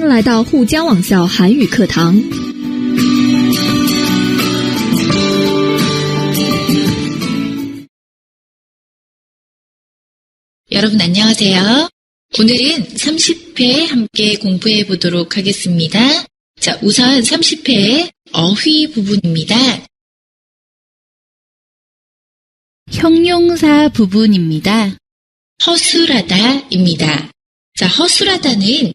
迎来到沪江网校韩语课堂。여러분 안녕하세요. 오늘은 30회 함께 공부해 보도록 하겠습니다. 자, 우선 30회 어휘 부분입니다. 형용사 부분입니다. 허술하다입니다. 자, 허술하다는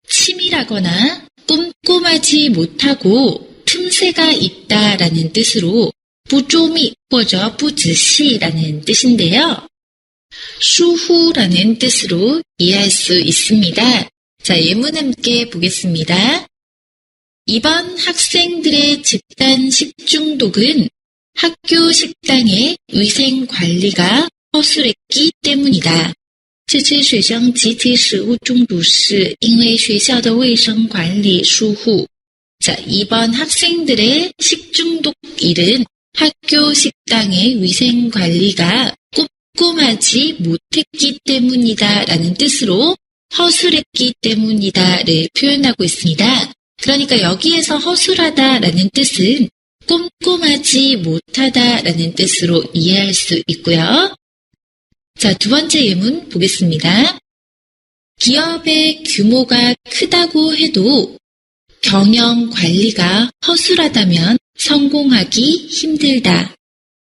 치밀하거나 꼼꼼하지 못하고 틈새가 있다라는 뜻으로 不周密或者不仔细라는 뜻인데요.疏忽라는 뜻으로 이해할 수 있습니다. 자, 예문 함께 보겠습니다. 이번 학생들의 집단 식중독은 학교 식당의 위생 관리가 허술했기 때문이다. 这次学生集体食物中毒是因为学校的卫生管理疏忽. 자, 이번 학생들의 식중독 일은 학교 식당의 위생 관리가 꼼꼼하지 못했기 때문이다 라는 뜻으로 허술했기 때문이다를 표현하고 있습니다. 그러니까 여기에서 허술하다 라는 뜻은 꼼꼼하지 못하다 라는 뜻으로 이해할 수 있고요. 자, 두 번째 예문 보겠습니다. 기업의 규모가 크다고 해도 경영 관리가 허술하다면 성공하기 힘들다.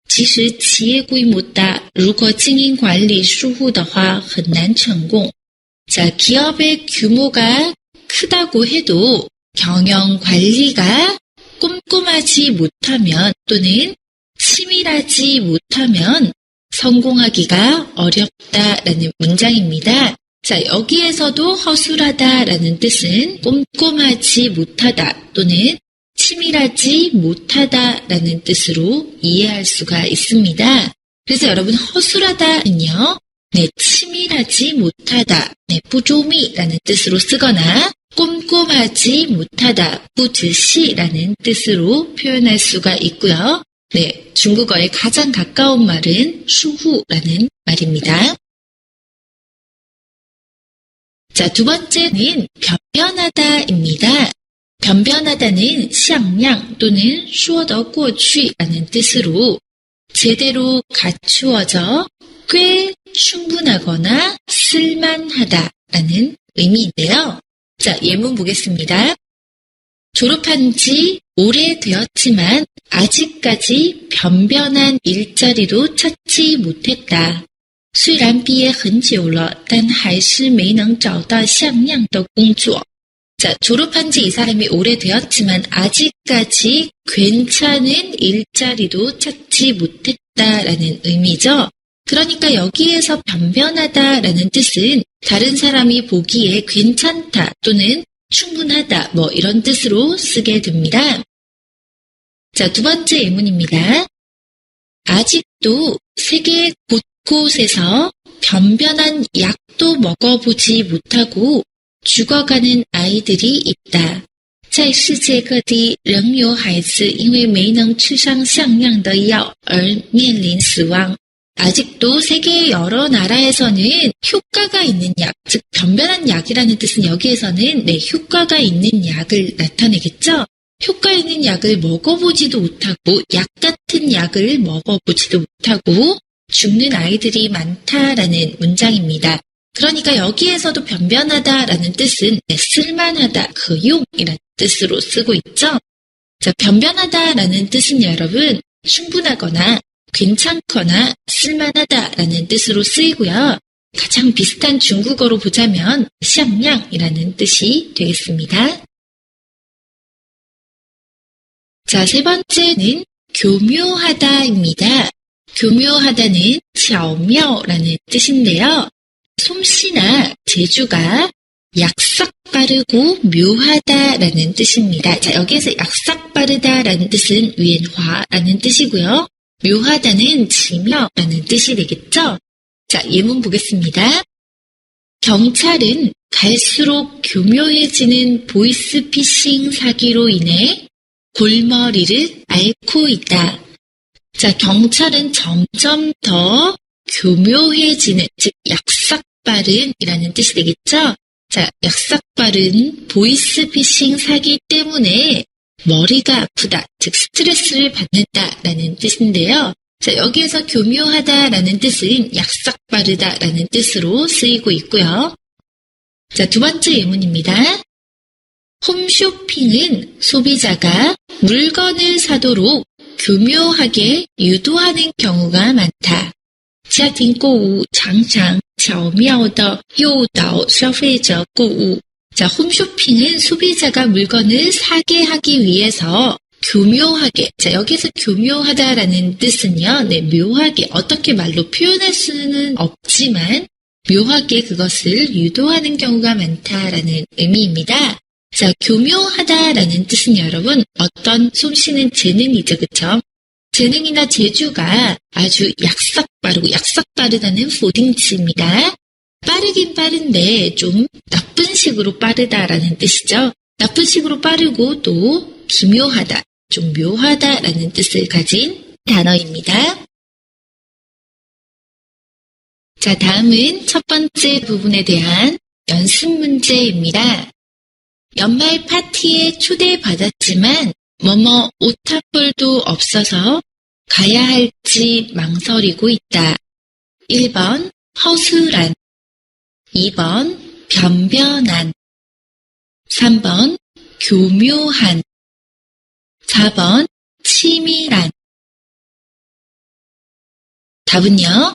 即使企业规模大，如果经营管理疏忽的话，很难成功。 자, 기업의 규모가 크다고 해도 경영 관리가 꼼꼼하지 못하면 또는 치밀하지 못하면 성공하기가 어렵다라는 문장입니다. 자, 여기에서도 허술하다라는 뜻은 꼼꼼하지 못하다 또는 치밀하지 못하다라는 뜻으로 이해할 수가 있습니다. 그래서 여러분 허술하다는요, 치밀하지 못하다, 不周密라는 뜻으로 쓰거나 꼼꼼하지 못하다, 不仔细라는 뜻으로 표현할 수가 있고요. 중국어에 가장 가까운 말은疏忽라는 말입니다. 자, 두 번째는 변변하다입니다. 변변하다는 像样 또는 说得过去라는 뜻으로 제대로 갖추어져 꽤 충분하거나 쓸만하다라는 의미인데요. 자, 예문 보겠습니다. 졸업한 지 오래되었지만 아직까지 변변한 일자리도 찾지 못했다. 虽然毕业很久了，但还是没能找到像样的工作. 자, 졸업한 지 이 사람이 오래되었지만 아직까지 괜찮은 일자리도 찾지 못했다라는 의미죠. 그러니까 여기에서 변변하다라는 뜻은 다른 사람이 보기에 괜찮다 또는 충분하다 이런 뜻으로 쓰게 됩니다. 자, 두 번째 예문입니다. 아직도 세계 곳곳에서 변변한 약도 먹어보지 못하고 죽어가는 아이들이 있다. 在世界各地仍有孩子因为没能吃上像样的药而面临死亡. 아직도 세계의 여러 나라에서는 효과가 있는 약, 즉 변변한 약이라는 뜻은 여기에서는 효과가 있는 약을 나타내겠죠. 효과 있는 약을 먹어보지도 못하고 약 같은 약을 먹어보지도 못하고 죽는 아이들이 많다라는 문장입니다. 그러니까 여기에서도 변변하다라는 뜻은 쓸만하다, 그용이라는 뜻으로 쓰고 있죠. 자, 변변하다라는 뜻은 여러분 충분하거나 괜찮거나 쓸만하다라는 뜻으로 쓰이고요. 가장 비슷한 중국어로 보자면 像样이라는 뜻이 되겠습니다. 자, 세 번째는 교묘하다입니다. 교묘하다는 巧妙라는 뜻인데요. 솜씨나 재주가 약삭 빠르고 묘하다라는 뜻입니다. 자, 여기에서 약삭 빠르다라는 뜻은 圆滑라는 뜻이고요. 묘하다는 지묘라는 뜻이 되겠죠? 자, 예문 보겠습니다. 경찰은 갈수록 교묘해지는 보이스피싱 사기로 인해 골머리를 앓고 있다. 자, 경찰은 점점 더 교묘해지는, 즉 약삭빠른이라는 뜻이 되겠죠? 자, 약삭빠른 보이스피싱 사기 때문에 머리가 아프다, 즉 스트레스를 받는다라는 뜻인데요. 자, 여기에서 교묘하다라는 뜻은 약삭빠르다라는 뜻으로 쓰이고 있고요. 자, 두 번째 예문입니다. 홈쇼핑은 소비자가 물건을 사도록 교묘하게 유도하는 경우가 많다. 家庭购物常常巧妙地诱导消费者购物. 자, 홈쇼핑은 소비자가 물건을 사게 하기 위해서 교묘하게, 자, 여기서 교묘하다라는 뜻은요, 네, 묘하게, 어떻게 말로 표현할 수는 없지만, 묘하게 그것을 유도하는 경우가 많다라는 의미입니다. 자, 교묘하다라는 뜻은 여러분, 어떤 솜씨는 재능이죠, 그쵸? 재능이나 재주가 아주 약삭빠르다는 포딩치입니다. 빠르긴 빠른데 좀 나쁜 식으로 빠르다라는 뜻이죠. 나쁜 식으로 빠르고 또 기묘하다, 좀 묘하다라는 뜻을 가진 단어입니다. 자, 다음은 첫 번째 부분에 대한 연습 문제입니다. 연말 파티에 초대받았지만 뭐뭐 옷 한 벌도 없어서 가야 할지 망설이고 있다. 1번 허술한, 2번 변변한, 3번 교묘한, 4번 치밀한. 답은요?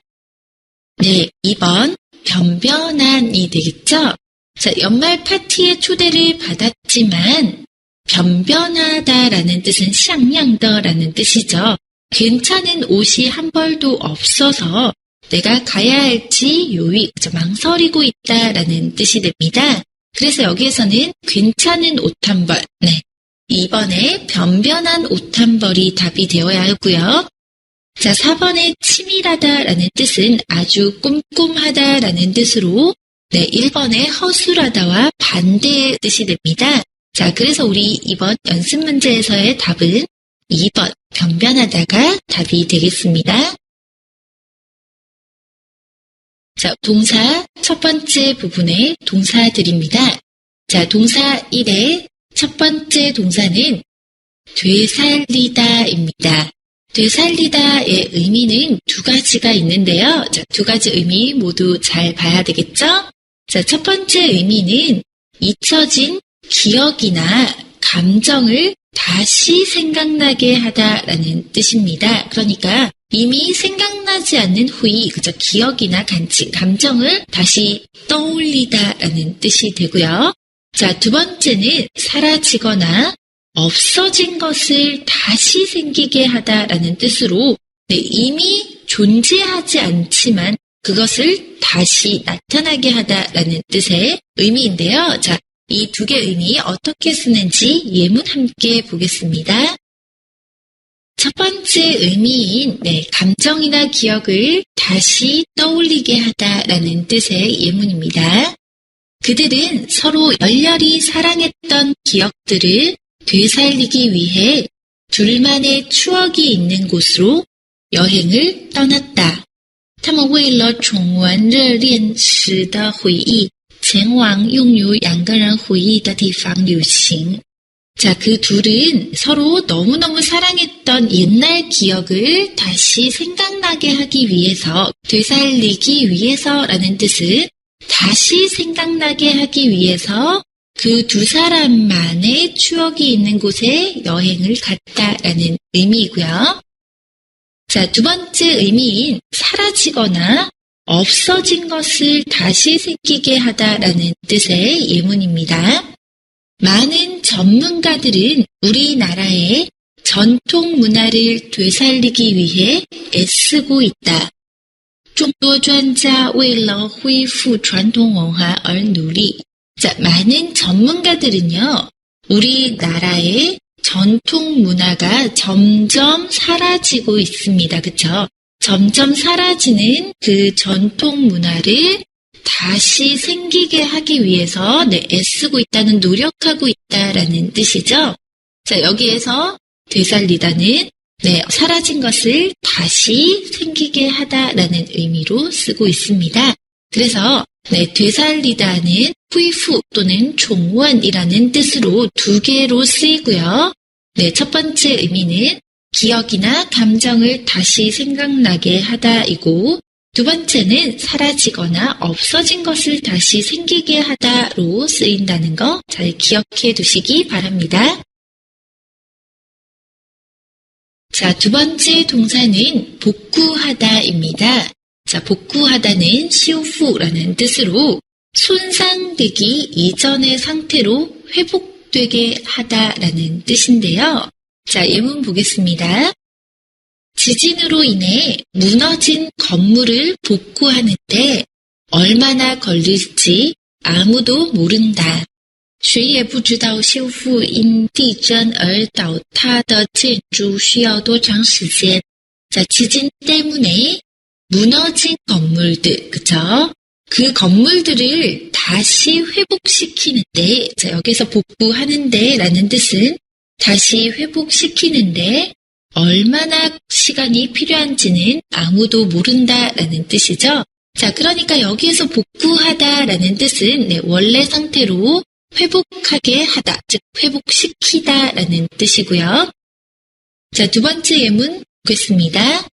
네, 2번 변변한이 되겠죠? 자, 연말 파티에 초대를 받았지만 변변하다라는 뜻은 像样的라는 뜻이죠. 괜찮은 옷이 한 벌도 없어서 내가 가야 할지 망설이고 있다라는 뜻이 됩니다. 그래서 여기에서는 괜찮은 옷 한 벌, 네, 2번에 변변한 옷 한 벌이 답이 되어야 하고요. 자, 4번에 치밀하다라는 뜻은 아주 꼼꼼하다라는 뜻으로, 네, 1번에 허술하다와 반대의 뜻이 됩니다. 자, 그래서 우리 이번 연습 문제에서의 답은 2번 변변하다가 답이 되겠습니다. 자, 동사 첫 번째 부분의 동사들입니다. 자, 동사 1의 첫 번째 동사는 되살리다입니다. 되살리다의 의미는 두 가지가 있는데요. 자, 두 가지 의미 모두 잘 봐야 되겠죠? 자, 첫 번째 의미는 잊혀진 기억이나 감정을 다시 생각나게 하다라는 뜻입니다. 그러니까 이미 생각나지 않는 후이, 그죠? 기억이나 감정을 다시 떠올리다라는 뜻이 되고요. 자, 두 번째는 사라지거나 없어진 것을 다시 생기게 하다라는 뜻으로, 네, 이미 존재하지 않지만 그것을 다시 나타나게 하다라는 뜻의 의미인데요. 자, 이 두 개의 의미 어떻게 쓰는지 예문 함께 보겠습니다. 첫 번째 의미인, 네, 감정이나 기억을 다시 떠올리게 하다라는 뜻의 예문입니다. 그들은 서로 열렬히 사랑했던 기억들을 되살리기 위해 둘만의 추억이 있는 곳으로 여행을 떠났다. 他们为了重温热恋时的回忆前往拥有两个人回忆的地方旅行. 자, 그 둘은 서로 너무너무 사랑했던 옛날 기억을 다시 생각나게 하기 위해서, 되살리기 위해서라는 뜻은 다시 생각나게 하기 위해서 그 두 사람만의 추억이 있는 곳에 여행을 갔다라는 의미이고요. 자, 두 번째 의미인 사라지거나 없어진 것을 다시 생기게 하다라는 뜻의 예문입니다. 많은 전문가들은 우리나라의 전통 문화를 되살리기 위해 애쓰고 있다. 众多专家为了恢复传统文化而努力. 자, 많은 전문가들은요, 우리나라의 전통 문화가 점점 사라지고 있습니다. 그쵸? 점점 사라지는 그 전통 문화를 다시 생기게 하기 위해서, 네, 애쓰고 있다는, 노력하고 있다라는 뜻이죠. 자, 여기에서 되살리다는, 네, 사라진 것을 다시 생기게 하다라는 의미로 쓰고 있습니다. 그래서 네, 되살리다는 후이후 또는 종원이라는 뜻으로 두 개로 쓰이고요. 네, 첫 번째 의미는 기억이나 감정을 다시 생각나게 하다이고, 두 번째는 사라지거나 없어진 것을 다시 생기게 하다로 쓰인다는 거 잘 기억해 두시기 바랍니다. 자, 두 번째 동사는 복구하다입니다. 자, 복구하다는 시우후라는 뜻으로 손상되기 이전의 상태로 회복되게 하다라는 뜻인데요. 자, 예문 보겠습니다. 지진으로 인해 무너진 건물을 복구하는데 얼마나 걸릴지 아무도 모른다. 谁也不知道修复因地震而倒塌的建筑需要多长时间. 자, 지진 때문에 무너진 건물들, 그쵸? 그 건물들을 다시 회복시키는데, 자, 여기서 복구하는데 라는 뜻은 다시 회복시키는데 얼마나 시간이 필요한지는 아무도 모른다라는 뜻이죠. 자, 그러니까 여기에서 복구하다라는 뜻은 네, 원래 상태로 회복하게 하다, 즉 회복시키다라는 뜻이고요. 자, 두 번째 예문 보겠습니다.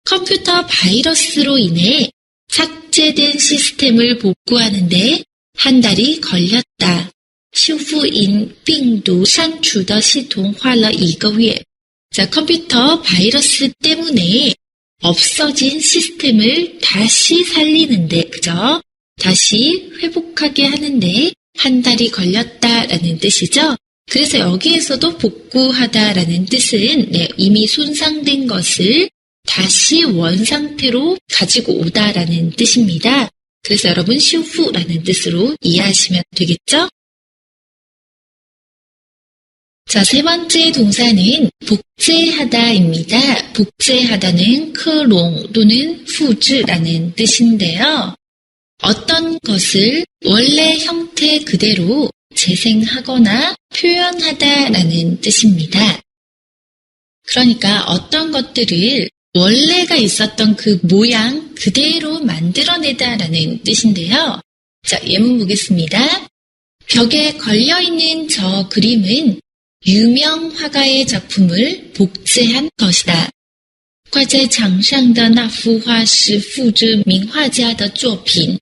컴퓨터 바이러스로 인해 삭제된 시스템을 복구하는데 한 달이 걸렸다. 修复因病毒删除的系统花了1个月. 자, 컴퓨터 바이러스 때문에 없어진 시스템을 다시 살리는데, 그죠? 다시 회복하게 하는데 한 달이 걸렸다라는 뜻이죠. 그래서 여기에서도 복구하다라는 뜻은 네, 이미 손상된 것을 다시 원상태로 가지고 오다라는 뜻입니다. 그래서 여러분 시우후라는 뜻으로 이해하시면 되겠죠? 자, 세 번째 동사는 복제하다입니다. 복제하다는 크롱 또는 후즈라는 뜻인데요. 어떤 것을 원래 형태 그대로 재생하거나 표현하다라는 뜻입니다. 그러니까 어떤 것들을 원래가 있었던 그 모양 그대로 만들어내다라는 뜻인데요. 자, 예문 보겠습니다. 벽에 걸려있는 저 그림은 유명 화가의 작품을 복제한 것이다. 挂在墙上的那幅画是复制名画家的作品.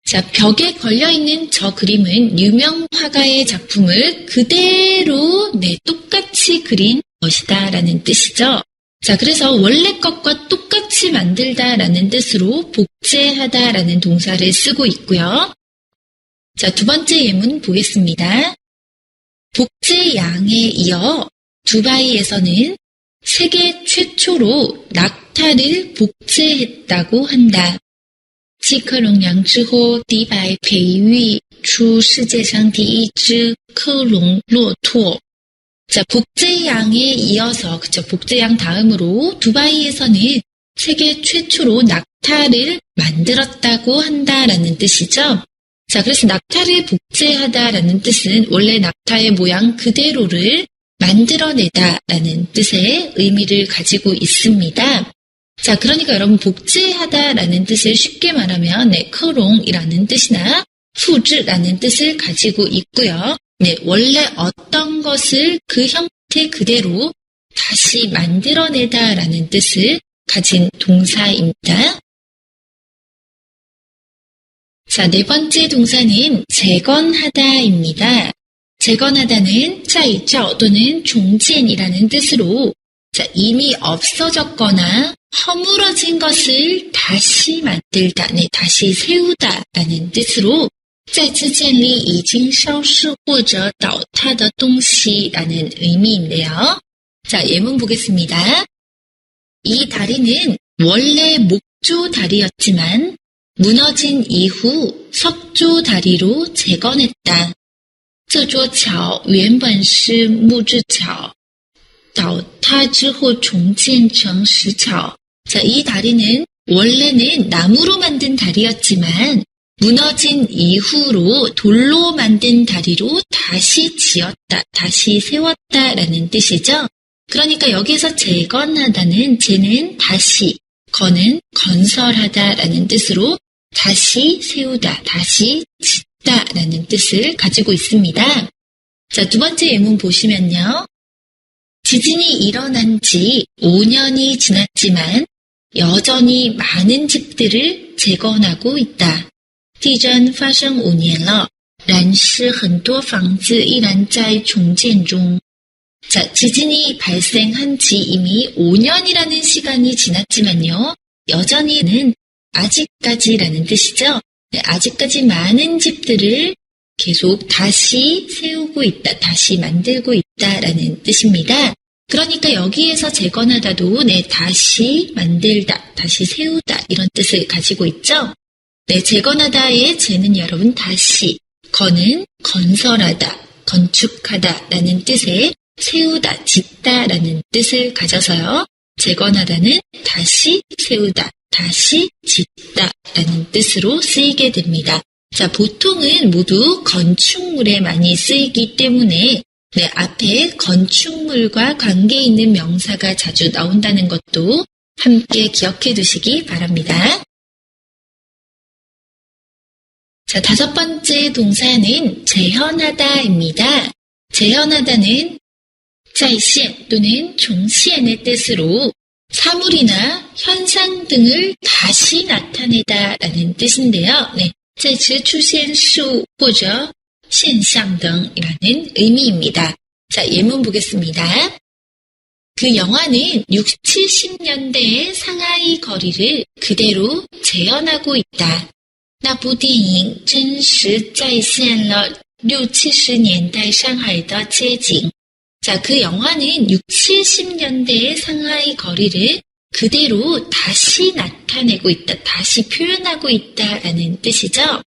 자, 벽에 걸려있는 저 그림은 유명 화가의 작품을 그대로 네, 똑같이 그린 것이다 라는 뜻이죠. 자, 그래서 원래 것과 똑같이 만들다라는 뜻으로 복제하다라는 동사를 쓰고 있고요. 자, 두 번째 예문 보겠습니다. 복제양에 이어 두바이에서는 세계 최초로 낙타를 복제했다고 한다. 继克隆羊之后，迪拜培育出世界上第一只克隆骆驼. 자, 복제양에 이어서, 그쵸, 복제양 다음으로 두바이에서는 세계 최초로 낙타를 만들었다고 한다라는 뜻이죠. 자, 그래서 낙타를 복제하다라는 뜻은 원래 낙타의 모양 그대로를 만들어내다라는 뜻의 의미를 가지고 있습니다. 자, 그러니까 여러분 복제하다라는 뜻을 쉽게 말하면 네, 크롱이라는 뜻이나 후즈라는 뜻을 가지고 있고요. 네, 원래 어떤 것을 그 형태 그대로 다시 만들어내다라는 뜻을 가진 동사입니다. 자, 네 번째 동사는 재건하다입니다. 재건하다는 再造 또는 종建이라는 뜻으로 자, 이미 없어졌거나 허물어진 것을 다시 만들다, 네, 다시 세우다라는 뜻으로 再次建立已经消失或者倒塌的东西라는 의미인데요. 자, 예문 보겠습니다. 이 다리는 원래 목조 다리였지만 무너진 이후 석조 다리로 재건했다. 这座桥原本是木质桥倒塌之后重建成石桥. 자, 이 다리는 원래는 나무로 만든 다리였지만 무너진 이후로 돌로 만든 다리로 다시 지었다, 다시 세웠다라는 뜻이죠. 그러니까 여기서 재건하다는 재는 다시, 건은 건설하다라는 뜻으로 다시 세우다, 다시 짓다 라는 뜻을 가지고 있습니다. 자, 두 번째 예문 보시면요. 지진이 일어난 지 5년이 지났지만 여전히 많은 집들을 재건하고 있다. 地震发生5年了，然是很多房子依然在重建中。 자, 지진이 발생한 지 이미 5년이라는 시간이 지났지만요. 여전히는 아직까지라는 뜻이죠. 네, 아직까지 많은 집들을 계속 다시 세우고 있다, 다시 만들고 있다라는 뜻입니다. 그러니까 여기에서 재건하다도 네, 다시 만들다, 다시 세우다 이런 뜻을 가지고 있죠. 네, 재건하다의 재는 여러분 다시, 건은 건설하다, 건축하다라는 뜻에 세우다, 짓다라는 뜻을 가져서요. 재건하다는 다시 세우다, 다시 짓다라는 뜻으로 쓰이게 됩니다. 자, 보통은 모두 건축물에 많이 쓰이기 때문에 네, 앞에 건축물과 관계 있는 명사가 자주 나온다는 것도 함께 기억해 두시기 바랍니다. 자, 다섯 번째 동사는 재현하다입니다. 재현하다는 再现 또는 종시엔의 뜻으로 사물이나 현상 등을 다시 나타내다라는 뜻인데요. 네, 再次出现事物或者现象등이라는 의미입니다. 자, 예문 보겠습니다. 그 영화는 60, 70년대의 상하이 거리를 그대로 재현하고 있다. 那部电影真实再现了60、70年代上海的街景。 자, 그 영화는 60, 70년대의 상하이 거리를 그대로 다시 나타내고 있다, 다시 표현하고 있다라는 뜻이죠.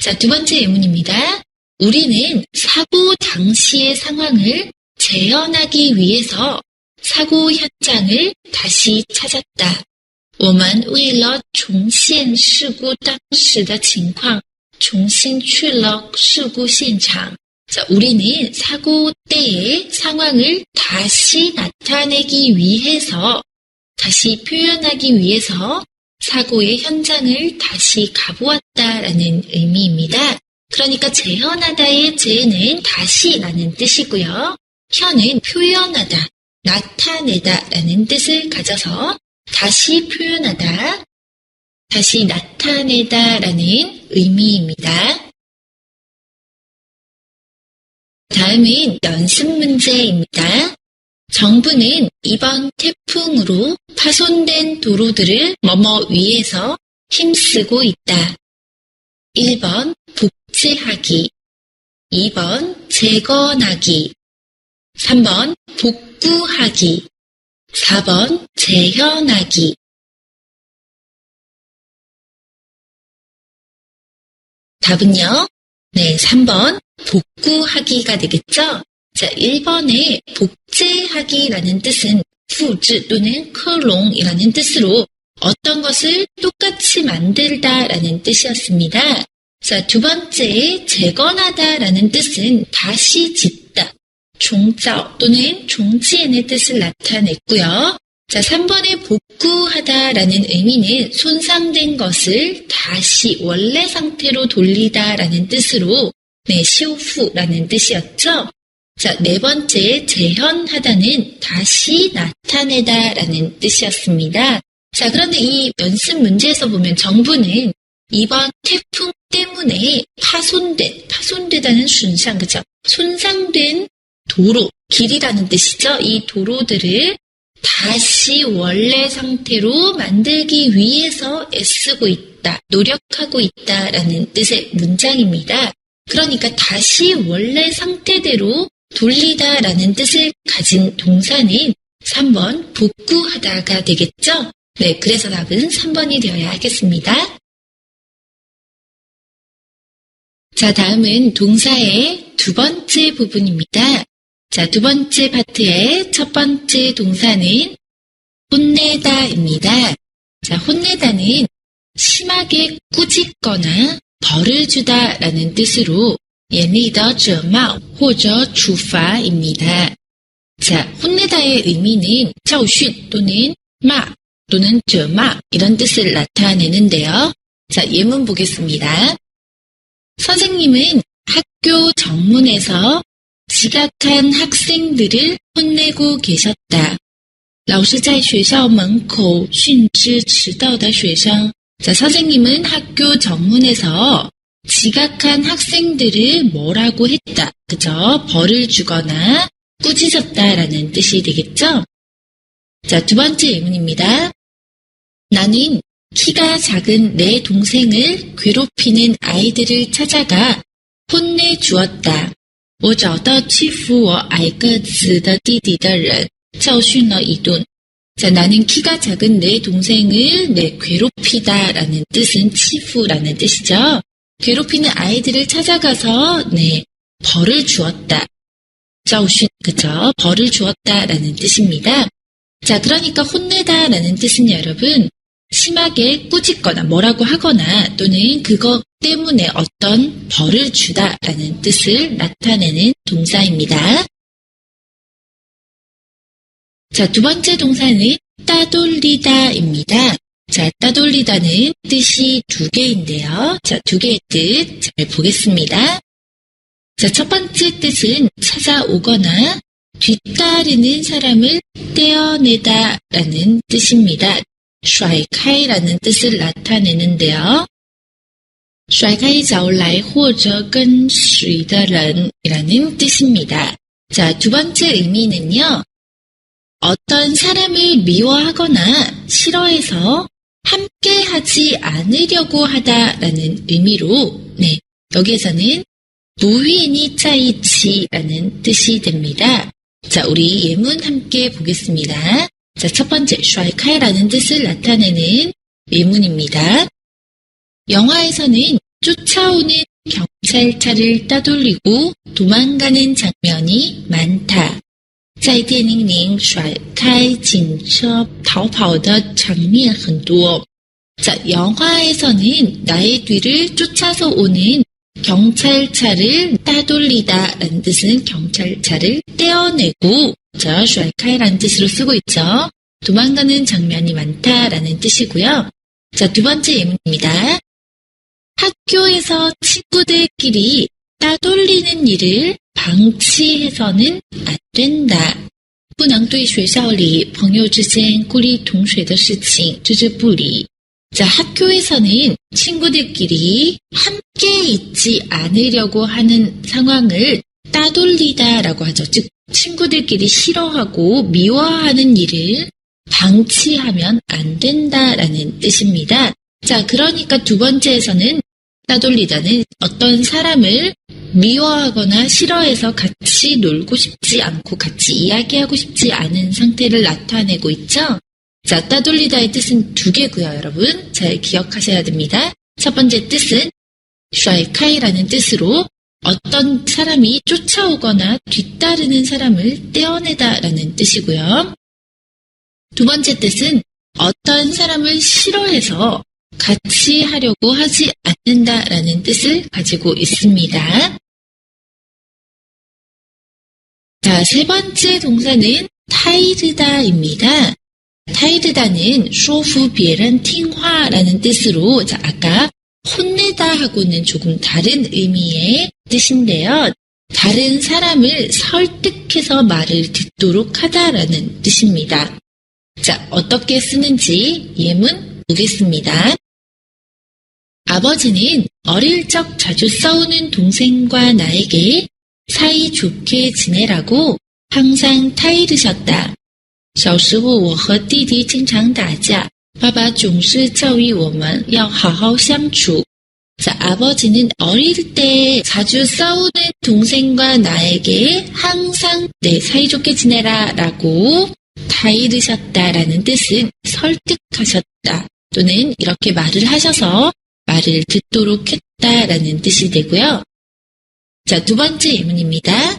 자, 두 번째 예문입니다. 우리는 사고 당시의 상황을 재현하기 위해서 사고 현장을 다시 찾았다. 我们为了重现事故当时的情况，重新去了事故现场。 자, 우리는 사고 때의 상황을 다시 나타내기 위해서, 다시 표현하기 위해서 사고의 현장을 다시 가보았다라는 의미입니다. 그러니까 재현하다의 재는 다시라는 뜻이고요. 현은 표현하다, 나타내다라는 뜻을 가져서 다시 표현하다, 다시 나타내다라는 의미입니다. 다음은 연습 문제입니다. 정부는 이번 태풍으로 파손된 도로들을 뭐뭐 위해서 힘쓰고 있다. 1번 복제하기, 2번 재건하기, 3번 복구하기, 4번 재현하기. 답은요? 네, 3번 복구하기가 되겠죠? 자, 1번에 복제하기라는 뜻은 후즈 또는 클롱이라는 뜻으로 어떤 것을 똑같이 만들다라는 뜻이었습니다. 자, 두 번째 재건하다라는 뜻은 다시 짓다, 종造또는 종지엔의 뜻을 나타냈고요. 자, 3번의 복구하다라는 의미는 손상된 것을 다시 원래 상태로 돌리다라는 뜻으로 네, 시오후라는 뜻이었죠. 자, 네 번째 재현하다는 다시 나타내다라는 뜻이었습니다. 자, 그런데 이 연습 문제에서 보면 정부는 이번 태풍 때문에 파손되다는 순상, 그죠? 손상된 도로, 길이라는 뜻이죠. 이 도로들을 다시 원래 상태로 만들기 위해서 애쓰고 있다, 노력하고 있다라는 뜻의 문장입니다. 그러니까 다시 원래 상태대로 돌리다라는 뜻을 가진 동사는 3번 복구하다가 되겠죠? 네, 그래서 답은 3번이 되어야 하겠습니다. 자, 다음은 동사의 두 번째 부분입니다. 자, 두 번째 파트의 첫 번째 동사는 혼내다입니다. 자, 혼내다는 심하게 꾸짖거나 벌을 주다라는 뜻으로 严厉的责骂或者处罚입니다. 자, 혼내다의 의미는 教训 또는 마 또는 责骂 이런 뜻을 나타내는데요. 자, 예문 보겠습니다. 선생님은 학교 정문에서 지각한 학생들을 혼내고 계셨다. 老师在学校门口训斥迟到的学生. 자, 선생님은 학교 정문에서 지각한 학생들을 뭐라고 했다. 그죠? 벌을 주거나 꾸짖었다라는 뜻이 되겠죠? 자, 두 번째 예문입니다. 나는 키가 작은 내 동생을 괴롭히는 아이들을 찾아가 혼내주었다. 我找到欺负我矮个子的弟弟的人教训了一顿. 자, 나는 키가 작은 내 동생을 괴롭히다라는 뜻은 치푸라는 뜻이죠. 괴롭히는 아이들을 찾아가서 벌을 주었다. 教训, 그죠? 벌을 주었다라는 뜻입니다. 자, 그러니까 혼내다라는 뜻은 여러분 심하게 꾸짖거나 뭐라고 하거나 또는 그것 때문에 어떤 벌을 주다라는 뜻을 나타내는 동사입니다. 자, 두 번째 동사는 따돌리다입니다. 자, 따돌리다는 뜻이 두 개인데요. 자, 두 개의 뜻 잘 보겠습니다. 자, 첫 번째 뜻은 찾아오거나 뒤따르는 사람을 떼어내다라는 뜻입니다. 甩开라는 뜻을 나타내는데요. 甩开脚来或者跟随的人이라는 뜻입니다. 자, 두 번째 의미는요. 어떤 사람을 미워하거나 싫어해서 함께 하지 않으려고 하다라는 의미로 여기에서는 무위니 짜이치라는 뜻이 됩니다. 자, 우리 예문 함께 보겠습니다. 자, 첫 번째, 甩开라는 뜻을 나타내는 예문입니다. 영화에서는 쫓아오는 경찰차를 따돌리고 도망가는 장면이 많다. 在电影里甩开警车逃跑的场面很多. 자, 영화에서는 나의 뒤를 쫓아서 오는 경찰차를 따돌리다라는 뜻은 경찰차를 떼어내고, 자, 甩开라는 뜻으로 쓰고 있죠. 도망가는 장면이 많다라는 뜻이고요. 자, 두 번째 예문입니다. 학교에서 친구들끼리 따돌리는 일을 방치해서는 안 된다. 不能对学校里朋友之间孤立同学的事情置之不理. 자, 학교에서는 친구들끼리 함께 있지 않으려고 하는 상황을 따돌리다라고 하죠. 즉, 친구들끼리 싫어하고 미워하는 일을 방치하면 안 된다라는 뜻입니다. 자, 그러니까 두 번째에서는 따돌리다는 어떤 사람을 미워하거나 싫어해서 같이 놀고 싶지 않고 같이 이야기하고 싶지 않은 상태를 나타내고 있죠. 자, 따돌리다의 뜻은 두 개고요, 여러분. 잘 기억하셔야 됩니다. 첫 번째 뜻은 甩开라는 뜻으로 어떤 사람이 쫓아오거나 뒤따르는 사람을 떼어내다라는 뜻이고요. 두 번째 뜻은 어떤 사람을 싫어해서 같이 하려고 하지 않는다라는 뜻을 가지고 있습니다. 자, 세 번째 동사는 타이르다입니다. 타이르다는 说服别人听话라는 뜻으로, 자, 아까 혼내다 하고는 조금 다른 의미의 뜻인데요. 다른 사람을 설득해서 말을 듣도록 하다라는 뜻입니다. 자, 어떻게 쓰는지 예문 보겠습니다. 아버지는 어릴 적 자주 싸우는 동생과 나에게 사이좋게 지내라고 항상 타이르셨다. 小时候我和弟弟经常打架，爸爸总是教育我们要好好相处. 자, 아버지는 어릴 때 자주 싸우는 동생과 나에게 항상 사이좋게 지내라 라고 타이르셨다라는 뜻은 설득하셨다 또는 이렇게 말을 하셔서 말을 듣도록 했다라는 뜻이 되고요. 자, 두 번째 예문입니다.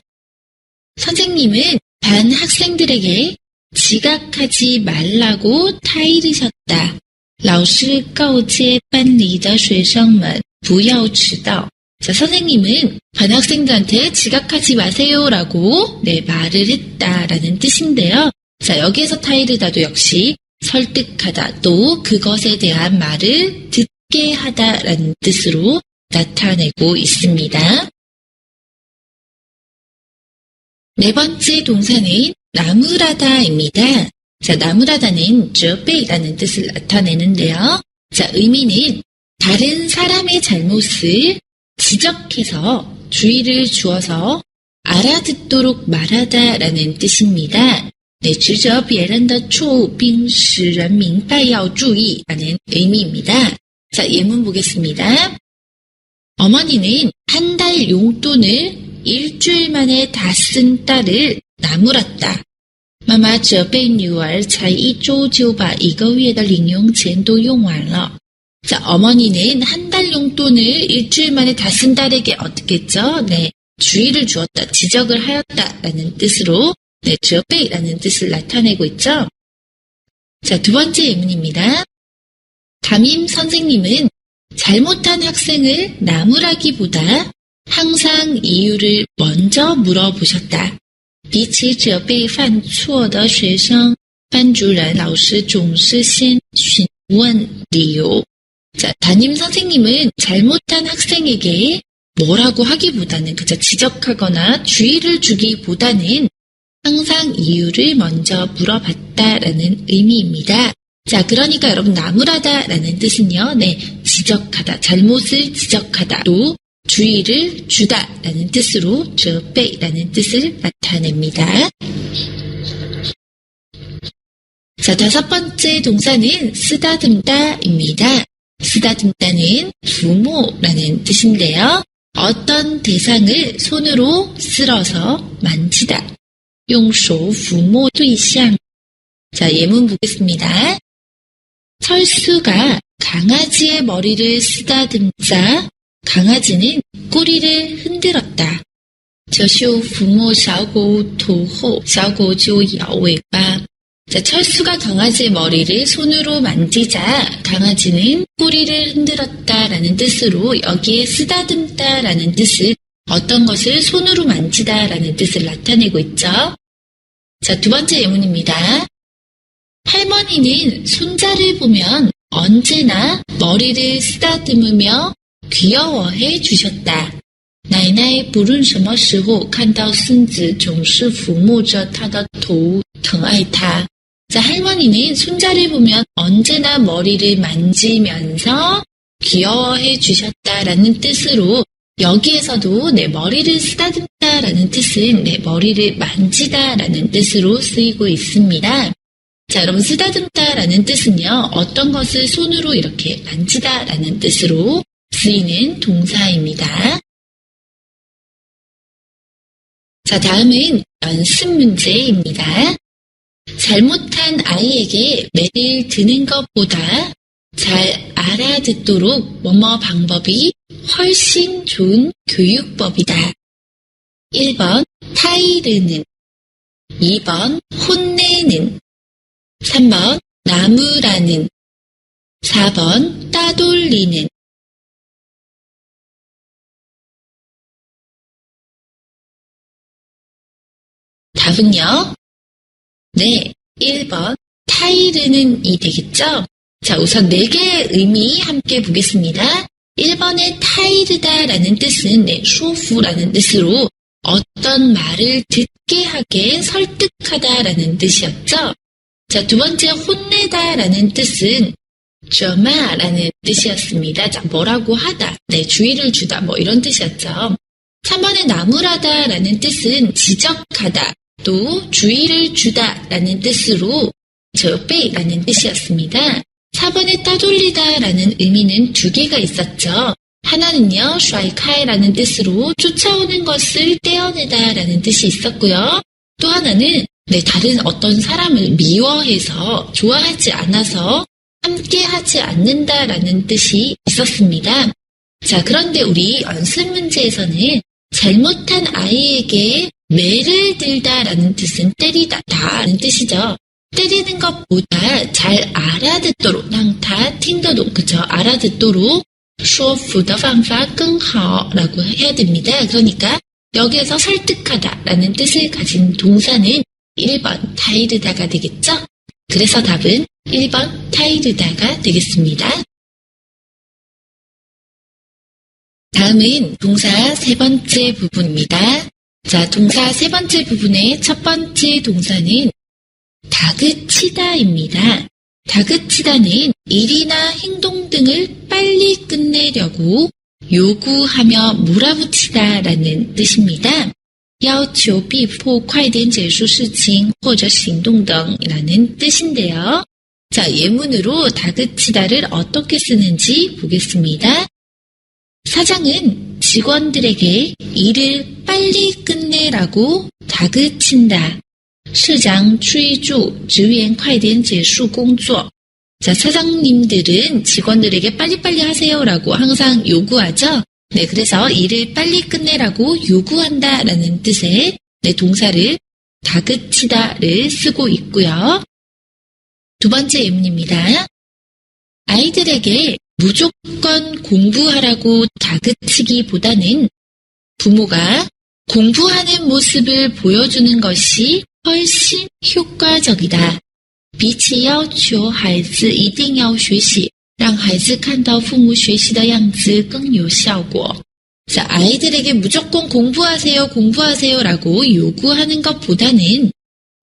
선생님은 반 학생들에게 지각하지 말라고 타이르셨다. 老师告诫班里的学生们不要迟到. 자, 선생님은 반 학생들한테 지각하지 마세요라고 말을 했다라는 뜻인데요. 자, 여기에서 타이르다도 역시 설득하다 또 그것에 대한 말을 함께 하다라는 뜻으로 나타내고 있습니다. 네 번째 동사는 나무라다입니다. 자, 나무라다는 저배라는 뜻을 나타내는데요. 자, 의미는 다른 사람의 잘못을 지적해서 주의를 주어서 알아듣도록 말하다라는 뜻입니다. 네, 指责别人的错误并使人明白要注意라는 의미입니다. 자, 예문 보겠습니다. 어머니는 한 달 용돈을 일주일 만에 다 쓴 딸을 나무랐다. 妈妈责备女儿才一周就把一个月的零用钱都用完了. 자, 어머니는 한 달 용돈을 일주일 만에 다 쓴 딸에게 어떻게 했죠? 네, 주의를 주었다, 지적을 하였다라는 뜻으로 네, 责备라는 뜻을 나타내고 있죠. 자, 두 번째 예문입니다. 담임 선생님은 잘못한 학생을 나무라기보다 항상 이유를 먼저 물어보셨다. 比起责备犯错的学生，班主任老师总是先询问理由. 자, 담임 선생님은 잘못한 학생에게 뭐라고 하기보다는 그저 지적하거나 주의를 주기보다는 항상 이유를 먼저 물어봤다라는 의미입니다. 자, 그러니까 여러분 나무라다라는 뜻은요, 네, 지적하다, 잘못을 지적하다, 또 주의를 주다라는 뜻으로 责备라는 뜻을 나타냅니다. 자, 다섯 번째 동사는 쓰다듬다입니다. 쓰다듬다는 부모라는 뜻인데요. 어떤 대상을 손으로 쓸어서 만지다. 用手抚摸对象. 자, 예문 보겠습니다. 철수가 강아지의 머리를 쓰다듬자 강아지는 꼬리를 흔들었다. 这秀抚摸小狗头后，小狗就摇尾巴. 자, 철수가 강아지의 머리를 손으로 만지자 강아지는 꼬리를 흔들었다라는 뜻으로 여기에 쓰다듬다라는 뜻은 어떤 것을 손으로 만지다라는 뜻을 나타내고 있죠. 자, 두 번째 예문입니다. 할머니는 손자를 보면 언제나 머리를 쓰다듬으며 귀여워해 주셨다. 奶奶不论什么时候看到孙子总是抚摸着他的头，疼爱他. 자, 할머니는 손자를 보면 언제나 머리를 만지면서 귀여워해 주셨다라는 뜻으로 여기에서도 네, 머리를 쓰다듬다라는 뜻은 네, 머리를 만지다라는 뜻으로 쓰이고 있습니다. 자, 여러분 쓰다듬다라는 뜻은요, 어떤 것을 손으로 이렇게 만지다라는 뜻으로 쓰이는 동사입니다. 자, 다음은 연습 문제입니다. 잘못한 아이에게 매를 드는 것보다 잘 알아듣도록 뭐뭐 방법이 훨씬 좋은 교육법이다. 1번 타이르는, 2번 혼내는, 3번 나무라는, 4번 따돌리는. 답은요? 네, 1번 타이르는이 되겠죠? 자, 우선 4개의 의미 함께 보겠습니다. 1번의 타이르다라는 뜻은 네, 쇼프라는 뜻으로 어떤 말을 듣게 하게 설득하다라는 뜻이었죠. 자, 두 번째 혼내다라는 뜻은 저마라는 뜻이었습니다. 자, 뭐라고 하다, 네, 주의를 주다, 뭐 이런 뜻이었죠. 3번의 나무라다라는 뜻은 지적하다, 또 주의를 주다라는 뜻으로 저배라는 뜻이었습니다. 4번에 따돌리다라는 의미는 2개가 있었죠. 하나는요, 슈아이카이라는 뜻으로 쫓아오는 것을 떼어내다라는 뜻이 있었고요. 또 하나는 네, 다른 어떤 사람을 미워해서 좋아하지 않아서 함께 하지 않는다라는 뜻이 있었습니다. 자, 그런데 우리 연습 문제에서는 잘못한 아이에게 매를 들다라는 뜻은 때리다라는 뜻이죠. 때리는 것보다 잘 알아듣도록,让他听得懂, 그죠? 알아듣도록 说服的方法更好라고 해야 됩니다. 그러니까 여기에서 설득하다라는 뜻을 가진 동사는 1번 타이르다가 되겠죠? 그래서 답은 1번 타이르다가 되겠습니다. 다음은 동사 세 번째 부분입니다. 자, 동사 세 번째 부분의 첫 번째 동사는 다그치다입니다. 다그치다는 일이나 행동 등을 빨리 끝내려고 요구하며 몰아붙이다라는 뜻입니다. 要求逼迫快点结束事情或者行动等이라는 뜻인데요. 자, 예문으로 다그치다를 어떻게 쓰는지 보겠습니다. 사장은 직원들에게 일을 빨리 끝내라고 다그친다. 市长催促职员快点结束工作. 자, 사장님들은 직원들에게 빨리빨리 하세요라고 항상 요구하죠. 네, 그래서 일을 빨리 끝내라고 요구한다라는 뜻의 동사를 다그치다를 쓰고 있고요. 두 번째 예문입니다. 아이들에게 무조건 공부하라고 다그치기보다는 부모가 공부하는 모습을 보여주는 것이 훨씬 효과적이다. 比起要求孩子一定要学习，让孩子看到父母学习的样子更有效果. 자, 아이들에게 무조건 공부하세요라고 요구하는 것보다는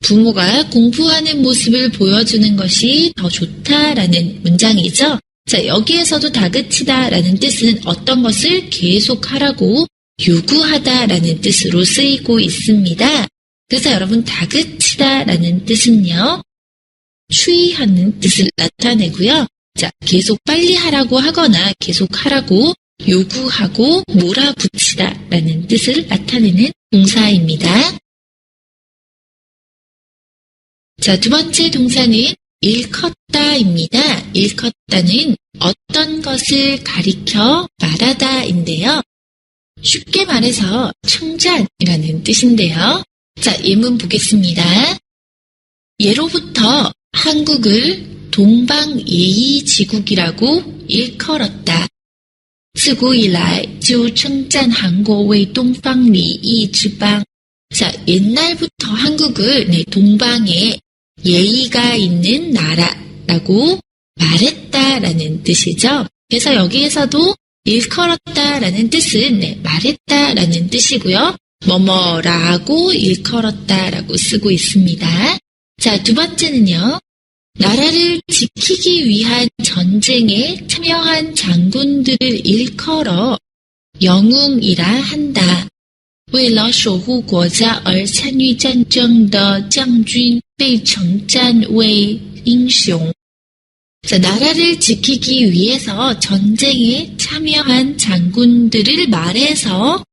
부모가 공부하는 모습을 보여주는 것이 더 좋다라는 문장이죠. 자, 여기에서도 다그치다라는 뜻은 어떤 것을 계속하라고 요구하다라는 뜻으로 쓰이고 있습니다. 그래서 여러분 다그치다라는 뜻은요. 추이하는 뜻을 나타내고요. 자, 계속 빨리 하라고 하거나 계속 하라고 요구하고 몰아붙이다라는 뜻을 나타내는 동사입니다. 자, 두 번째 동사는 일컫다입니다. 일컫다는 어떤 것을 가리켜 말하다인데요. 쉽게 말해서 칭찬이라는 뜻인데요. 자, 예문 보겠습니다. 예로부터 한국을 동방예의지국이라고 일컬었다. 自古以来就称赞韩国为东方礼仪之邦. 자, 옛날부터 한국을 동방에 예의가 있는 나라라고 말했다라는 뜻이죠. 그래서 여기에서도 일컬었다라는 뜻은 말했다라는 뜻이고요. 뭐뭐라고 일컬었다라고 쓰고 있습니다. 자, 두 번째는요. 나라를 지키기 위한 전쟁에 참여한 장군들을 일컬어 영웅이라 한다. 为了守护国家而参与战争的将军被称赞为英雄. 자, 나라를 지키기 위해서 전쟁에 참여한 장군들을 말해서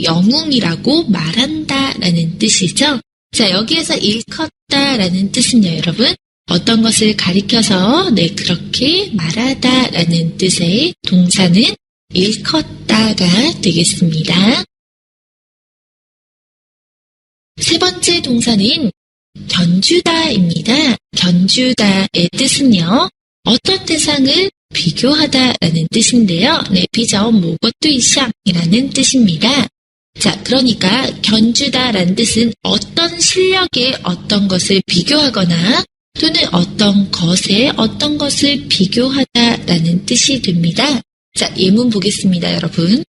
영웅이라고 말한다라는 뜻이죠. 자, 여기에서 일컫다라는 뜻은요, 여러분. 어떤 것을 가리켜서 그렇게 말하다라는 뜻의 동사는 일컫다가 되겠습니다. 세 번째 동사는 견주다입니다. 견주다의 뜻은요. 어떤 대상을 비교하다라는 뜻인데요. 비교某个对象이라는 뜻입니다. 자, 그러니까 견주다라는 뜻은 어떤 실력에 어떤 것을 비교하거나 또는 어떤 것에 어떤 것을 비교하다라는 뜻이 됩니다. 자, 예문 보겠습니다, 여러분.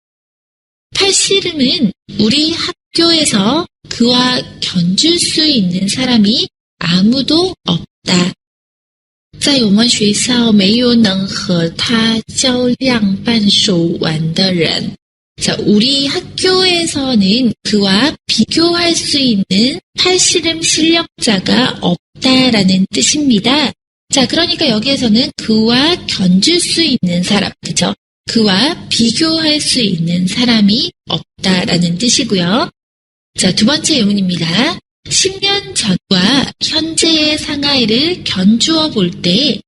팔씨름은 우리 학교에서 그와 견줄 수 있는 사람이 아무도 없다. 在我们学校没有能和他较量半手腕的人. 자, 우리 학교에서는 그와 비교할 수 있는 팔씨름 실력자가 없다라는 뜻입니다. 자, 그러니까 여기에서는 그와 견줄 수 있는 사람, 그죠? 그와 비교할 수 있는 사람이 없다라는 뜻이고요. 자, 두 번째 예문입니다. 10년 전과 현재의 상하이를 견주어 볼 때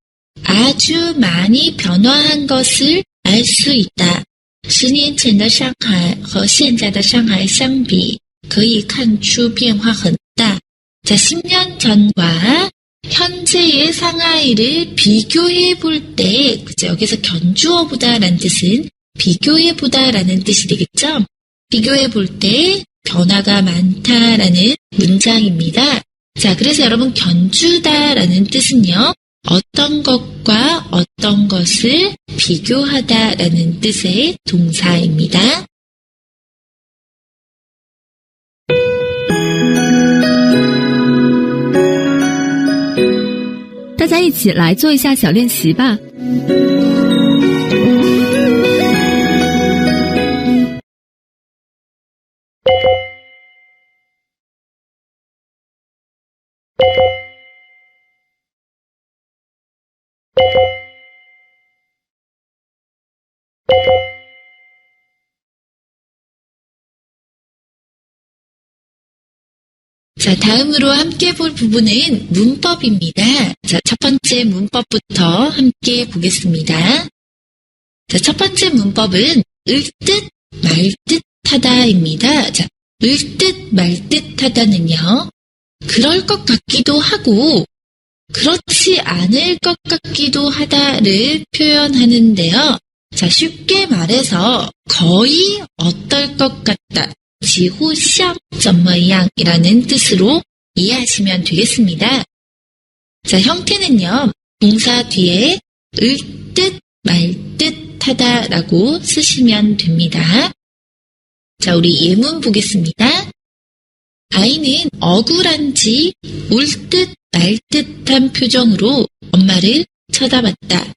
아주 많이 변화한 것을 알 수 있다. 10年前的上海和现在的上海相比可以看出变化很大. 자, 10년 전과 현재의 상하이를 비교해 볼 때, 그죠? 여기서 견주어 보다라는 뜻은 비교해 보다라는 뜻이 되겠죠? 비교해 볼 때 변화가 많다라는 문장입니다. 자, 그래서 여러분 견주다라는 뜻은요. 어떤 것과 어떤 것을 비교하다라는 뜻의 동사입니다. 大家一起来做一下小练习吧。자, 다음으로 함께 볼 부분은 문법입니다. 자, 첫 번째 문법부터 함께 보겠습니다. 자, 첫 번째 문법은 을듯 말듯하다입니다. 자, 을듯 말듯하다는요, 그럴 것 같기도 하고 그렇지 않을 것 같기도 하다를 표현하는데요. 자, 쉽게 말해서 거의 어떨 것 같다, 几乎像怎么样이라는 뜻으로 이해하시면 되겠습니다. 자, 형태는요, 동사 뒤에 을듯 말듯하다라고 쓰시면 됩니다. 자, 우리 예문 보겠습니다. 아이는 억울한지 울듯 말듯한 표정으로 엄마를 쳐다봤다.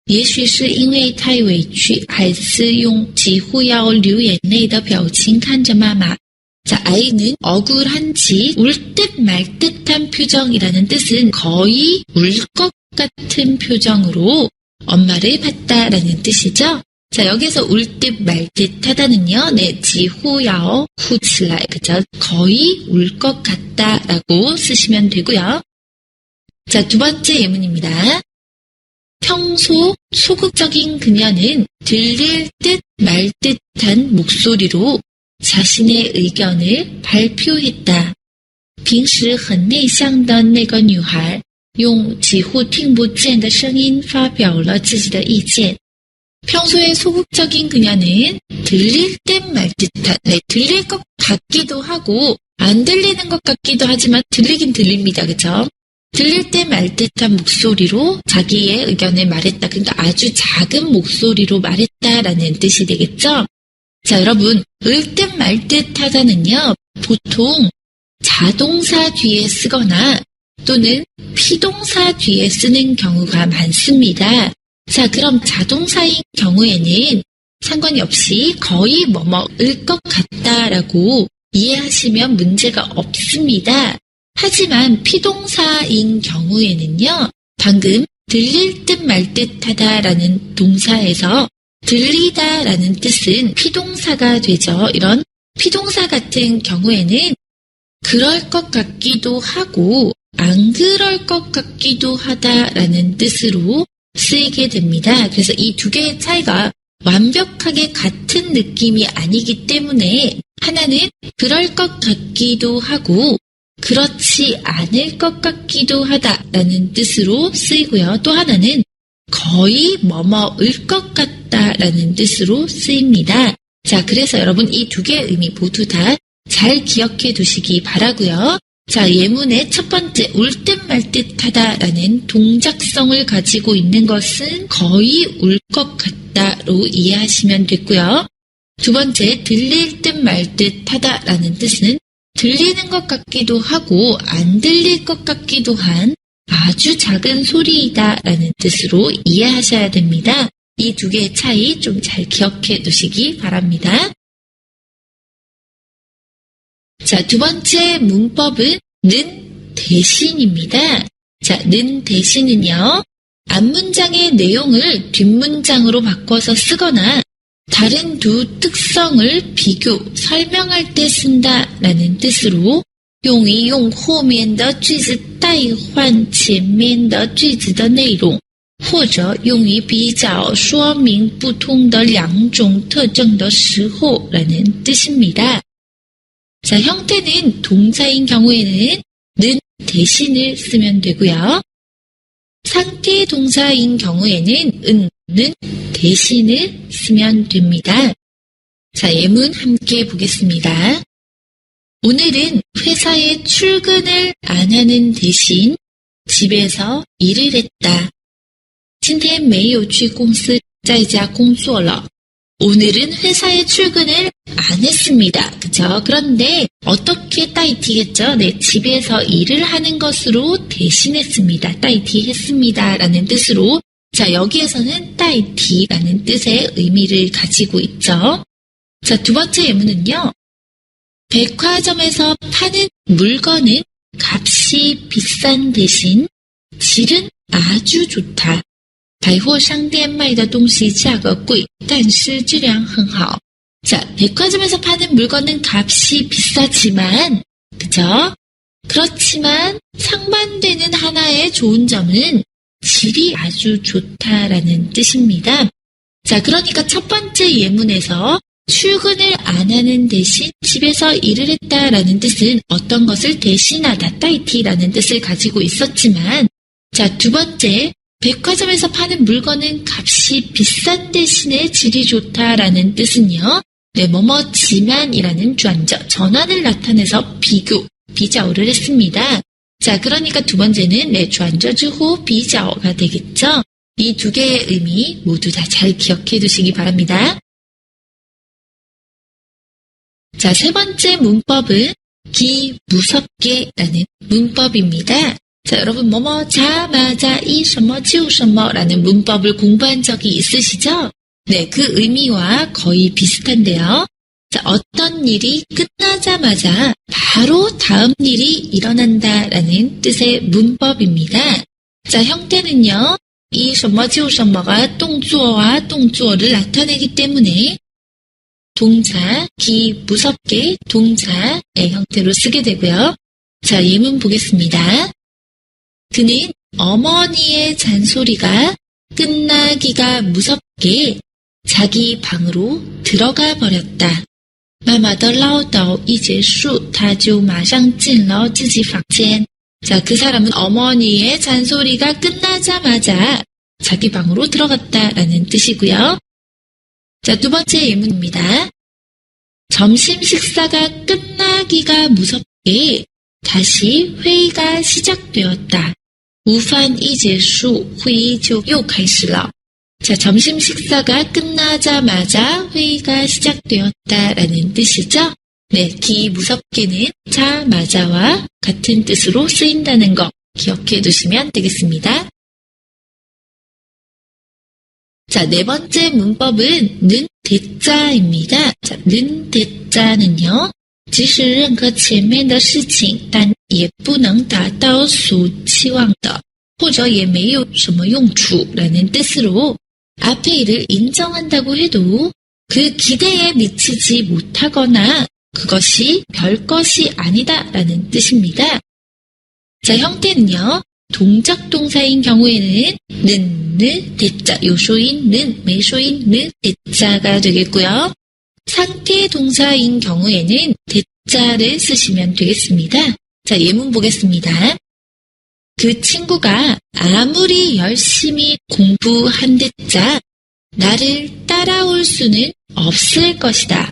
也许是因为太委屈，孩子用几乎要流眼泪的表情看着妈妈。 자, 아이는 억울한지 울듯 말듯한 표정이라는 뜻은 거의 울 것 같은 표정으로 엄마를 봤다라는 뜻이죠. 자, 여기서 울듯 말듯하다는요, 네, 几乎要哭起来, 그죠? 거의 울 것 같다라고 쓰시면 되고요. 자, 두 번째 예문입니다. 평소 소극적인 그녀는 들릴 듯 말 듯한 목소리로 자신의 의견을 발표했다. 平时很内向的那个女孩用几乎听不见的声音发表了自己的意见. 평소에 소극적인 그녀는 들릴 듯 말 듯한, 네, 들릴 것 같기도 하고 안 들리는 것 같기도 하지만 들리긴 들립니다. 그죠? 들릴 때 말 듯한 목소리로 자기의 의견을 말했다. 그러니까 아주 작은 목소리로 말했다라는 뜻이 되겠죠? 자, 여러분, 을 듯 말 듯하다는요, 보통 자동사 뒤에 쓰거나 또는 피동사 뒤에 쓰는 경우가 많습니다. 자, 그럼 자동사인 경우에는 상관이 없이 거의 뭐뭐일 것 같다라고 이해하시면 문제가 없습니다. 하지만 피동사인 경우에는요, 방금 들릴 듯 말 듯하다라는 동사에서 들리다라는 뜻은 피동사가 되죠. 이런 피동사 같은 경우에는 그럴 것 같기도 하고 안 그럴 것 같기도 하다라는 뜻으로 쓰이게 됩니다. 그래서 이 두 개의 차이가 완벽하게 같은 느낌이 아니기 때문에 하나는 그럴 것 같기도 하고 그렇지 않을 것 같기도 하다라는 뜻으로 쓰이고요. 또 하나는 거의 뭐뭐일 것 같다라는 뜻으로 쓰입니다. 자, 그래서 여러분 이 두 개의 의미 모두 다 잘 기억해 두시기 바라고요. 자, 예문의 첫 번째 울 듯 말 듯하다라는 동작성을 가지고 있는 것은 거의 울 것 같다로 이해하시면 됐고요. 두 번째 들릴 듯 말 듯하다라는 뜻은 들리는 것 같기도 하고 안 들릴 것 같기도 한 아주 작은 소리이다라는 뜻으로 이해하셔야 됩니다. 이 두 개의 차이 좀 잘 기억해 두시기 바랍니다. 자, 두 번째 문법은 는 대신입니다. 자, 는 대신은요, 앞문장의 내용을 뒷문장으로 바꿔서 쓰거나 다른 두 특성을 비교, 설명할 때 쓴다라는 뜻으로 用于用后面的句子代换前面的句子的内容，或者用于比较说明不同的两种特征的时候라는 뜻입니다. 자, 형태는 동사인 경우에는 는 대신을 쓰면 되고요. 상태 동사인 경우에는 는 대신을 쓰면 됩니다. 자, 예문 함께 보겠습니다. 오늘은 회사에 출근을 안 하는 대신 집에서 일을 했다. 今天没有去公司在家工作了. 오늘은 회사에 출근을 안 했습니다. 그죠? 그런데 어떻게 따이티겠죠? 네, 집에서 일을 하는 것으로 대신했습니다. 따이티 했습니다. 라는 뜻으로. 자, 여기에서는 따이티라는 뜻의 의미를 가지고 있죠. 자, 두 번째 예문은요. 백화점에서 파는 물건은 값이 비싼 대신 질은 아주 좋다. 百货商店卖的东西价格贵，但是质量很好. 자, 백화점에서 파는 물건은 값이 비싸지만, 그죠? 그렇지만 상반되는 하나의 좋은 점은 질이 아주 좋다라는 뜻입니다. 자, 그러니까 첫 번째 예문에서 출근을 안 하는 대신 집에서 일을 했다라는 뜻은 어떤 것을 대신하다, 따이티라는 뜻을 가지고 있었지만, 자, 두 번째, 백화점에서 파는 물건은 값이 비싼 대신에 질이 좋다라는 뜻은요. 네, 뭐뭐지만이라는 주안저, 전환을 나타내서 비교, 비자오를 했습니다. 자, 그러니까 두 번째는 네, 주안저 주호 비자오가 되겠죠. 이 두 개의 의미 모두 다 잘 기억해 두시기 바랍니다. 자, 세 번째 문법은 무섭게라는 문법입니다. 자, 여러분 뭐뭐 자마자 이什么就什么라는 문법을 공부한 적이 있으시죠? 네, 그 의미와 거의 비슷한데요. 자, 어떤 일이 끝나자마자 바로 다음 일이 일어난다라는 뜻의 문법입니다. 자, 형태는요. 이 什么就什么가 동주어와 동주어를 나타내기 때문에 동사, 무섭게 동사의 형태로 쓰게 되고요. 자, 예문 보겠습니다. 그는 어머니의 잔소리가 끝나기가 무섭게 자기 방으로 들어가 버렸다. 妈妈的唠叨一结束，他就马上进了自己房间. 자, 그 사람은 어머니의 잔소리가 끝나자마자 자기 방으로 들어갔다라는 뜻이고요. 자, 두 번째 예문입니다. 점심 식사가 끝나기가 무섭게 다시 회의가 시작되었다. 午饭一结束，会议就又开始了. 자, 점심 식사가 끝나자마자 회의가 시작되었다라는 뜻이죠. 네, 무섭게는 자마자와 같은 뜻으로 쓰인다는 거 기억해 두시면 되겠습니다. 자, 네 번째 문법은 는 대자입니다. 자, 는 대자는요. 即使任何前面的事情，但也不能达到所期望的，或者也没有什么用处라는 뜻으로 앞에 일을 인정한다고 해도 그 기대에 미치지 못하거나 그것이 별것이 아니다라는 뜻입니다. 자, 형태는요. 동작 동사인 경우에는 는, 대자, 요소인 는, 메소인 는, 대자가 되겠고요. 상태 동사인 경우에는 대자를 쓰시면 되겠습니다. 자, 예문 보겠습니다. 그 친구가 아무리 열심히 공부한댔자 나를 따라올 수는 없을 것이다.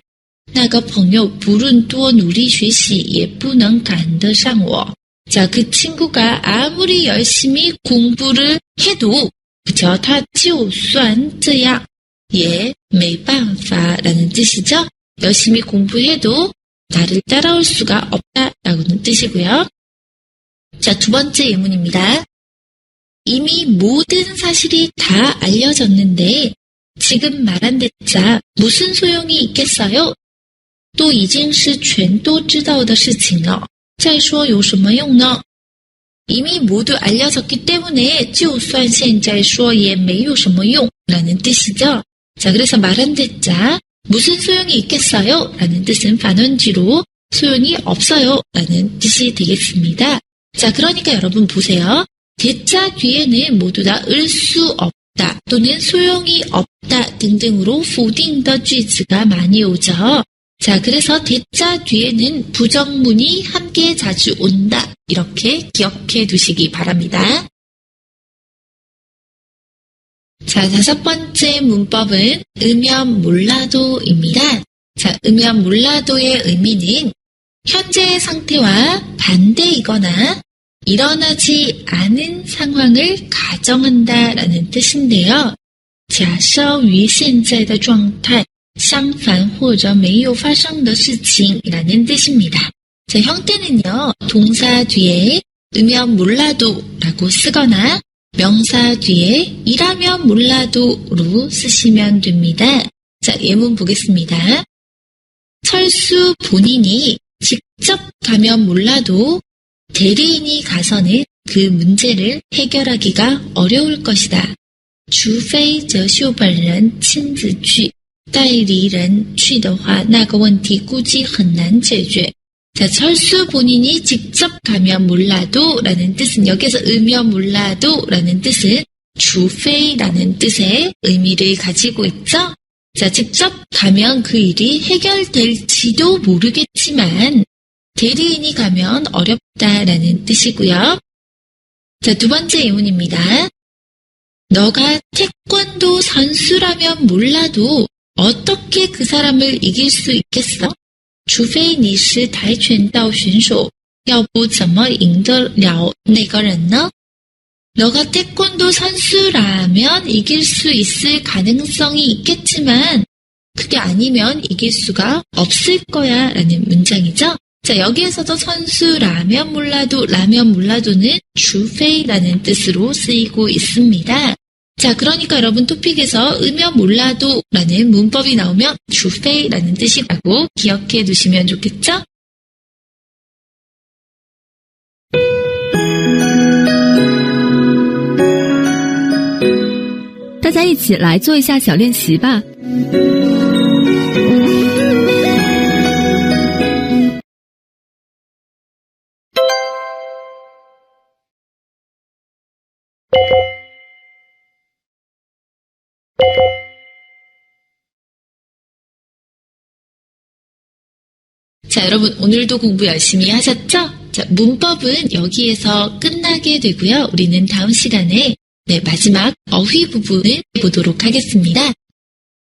那个朋友不论多努力学习也不能赶得上我. 자, 그 친구가 아무리 열심히 공부를 해도 그쵸? 他就算这样也没办法라는 뜻이죠. 열심히 공부해도 나를 따라올 수가 없다라고는 뜻이고요. 자, 두 번째 예문입니다. 이미 모든 사실이 다 알려졌는데 지금 말한 대자 무슨 소용이 있겠어요? 都已经是全都知道的事情了，再说有什么用呢? 이미 모두 알려졌기 때문에 就算现在说也没有什么用라는 뜻이죠. 자, 그래서 말한 대자 무슨 소용이 있겠어요? 라는 뜻은 반원지로 소용이 없어요 라는 뜻이 되겠습니다. 자, 그러니까 여러분 보세요. 대자 뒤에는 모두 다 을 수 없다 또는 소용이 없다 등등으로 否定的句子가 많이 오죠. 자, 그래서 대자 뒤에는 부정문이 함께 자주 온다. 이렇게 기억해 두시기 바랍니다. 자, 다섯 번째 문법은 으면 몰라도입니다. 자, 으면 몰라도의 의미는 현재의 상태와 반대이거나 일어나지 않은 상황을 가정한다 라는 뜻인데요. 假设于现在的状态相反或者没有发生的事情라는 뜻입니다. 자, 형태는요. 동사 뒤에 으면 몰라도 라고 쓰거나 명사 뒤에 이라면 몰라도로 쓰시면 됩니다. 자, 예문 보겠습니다. 철수 본인이 직접 가면 몰라도 대리인이 가서는 그 문제를 해결하기가 어려울 것이다. 除非哲秀本人亲自去，代理人去的话，那个问题估计很难解决。 자, 철수 본인이 직접 가면 몰라도 라는 뜻은 여기서 으면 몰라도 라는 뜻은 除非라는 뜻의 의미를 가지고 있죠. 자, 직접 가면 그 일이 해결될지도 모르겠지만 대리인이 가면 어렵다라는 뜻이고요. 자, 두 번째 예문입니다. 너가 태권도 선수라면 몰라도 어떻게 그 사람을 이길 수 있겠어? 除非你是跆拳道选手，要不怎么赢得了那个人呢？ 너가 태권도 선수라면 이길 수 있을 가능성이 있겠지만 그게 아니면 이길 수가 없을 거야 라는 문장이죠. 자, 여기에서도 선수라면 몰라도 라면 몰라도는 除非라는 뜻으로 쓰이고 있습니다. 자, 그러니까 여러분 토픽에서 으면 몰라도 라는 문법이 나오면 除非라는 뜻이라고 기억해 두시면 좋겠죠? 大家一起来做一下小练习吧。 자, 여러분 오늘도 공부 열심히 하셨죠? 자, 문법은 여기에서 끝나게 되고요. 우리는 다음 시간에 마지막 어휘 부분을 보도록 하겠습니다.